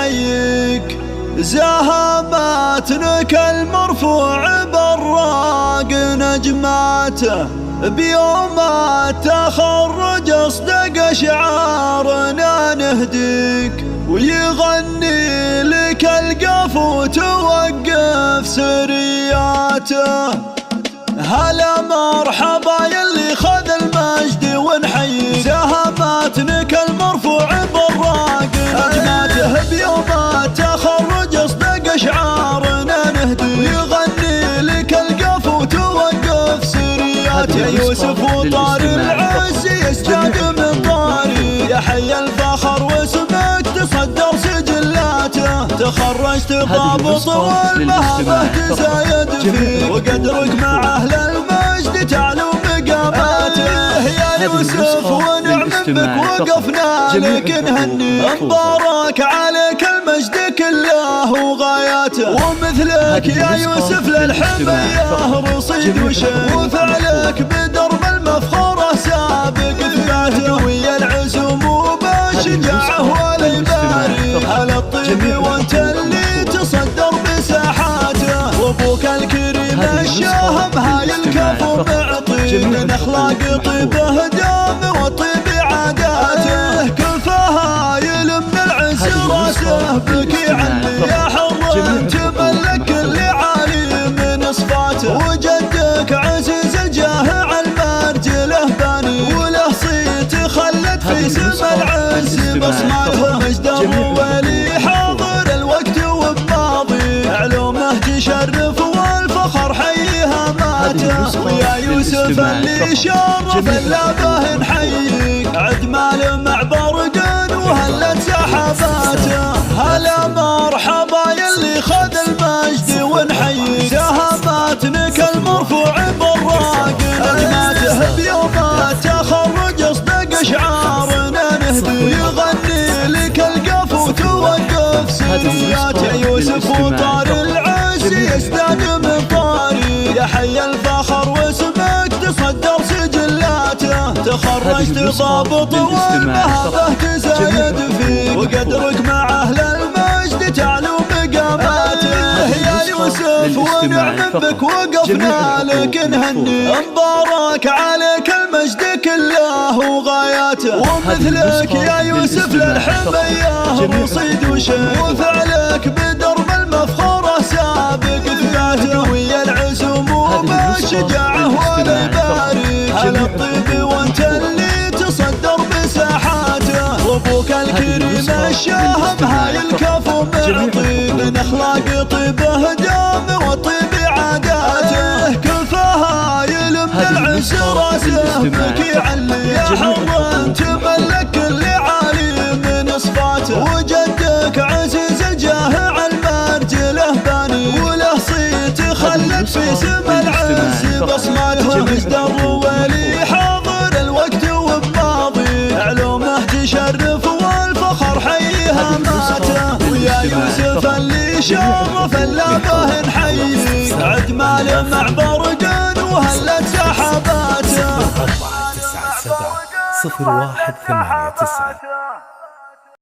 نحييك، زهماتنك المرفوع براق نجماته، بيوم التخرج اصدق شعارنا نهديك، ويغني لك القفو توقف سرياته. هلا مرحبا يلي خذ المجد ونحييك، زهماتنك المرفوع براق نجماته، بيوم التخرج اصدق شعارنا نهديك، ويغني لك القفو توقف سرياته. يا يوسف وطار العز يسجد من طاري، يا حي الفخر واسمك تصدر سجلاته، تخرجت ضابط والمهبة تزايد فيك، وقدرك مع أهل المجد تعلو مقاماته. يا يوسف ونعم بك وقفنا لك نهنيك، مبارك عليك المجد كله وغاياته، ومثلك يا يوسف للحمية رصيد وشيء، وفعلك بدرب المفخرة سابق ثباته، ويا العزم وبالشجاعة والإباري على الطيب وانت اللي تصدر بساحاته، وابوك الكريم الشاهم هاي الكفو معطي، من اخلاق طيبه دام وطيب عاداته، كل فهايل من العز راسه بك يعلي، يا حر تملك كل عالي من صفاته، وجدك عزيز الجاه على المرجله باني، وله صيت خلت في سما العز بصماته، مجده ولي حاضر الوقت وبماضي، علومه تشرف والفخر حيها ماته، ويا يوسف اللي شرف اللابه نحييك، عد مال مع برق وهلت سحاباته. هلا مرحبا يلي خذ المجد ونحييك، زهماتنك المرفوع براق نجماته، بيوم التخرج اصدق شعارنا نهدي، يغني لك القفو توقف سرياته. يا يوسف وطار العز يزداد من طاري، يا حي الفخر واسمك تصدر سجلاته، تخرجت ضابط والمهبة تزايد فيك، وقدرك مع أهل المجد تعلو مقاماته. يا يوسف ونعم بك وقفنا لك نهني، مبارك عليك المجد كله وغاياته، ومثلك يا يوسف للحمية رصيد وشيء، وفعلك بدرب المفخرة سابق ثباته، ويا العزم وبالشجاعة والإباري على الطيب وانت اللي تصدر بساحاته، وابوك الكريم الشاهم هاي الكفو معطي، من اخلاق طيبه دام وطيب عاداته، كل فهايل من العز راسه بك يعلي، يا حر تملك كل عالي من صفاته، وجدك عزيز الجاه على المرجله باني، وله صيت خلت في سما العز بصماته، مجده ولي حاضر الوقت وبماضي، علومه تشرف والفخر حيها ماته، ويا يوسف اللي شرف اللابه نحييك، عد مال مع برق وهلت سحاباته. 497 0189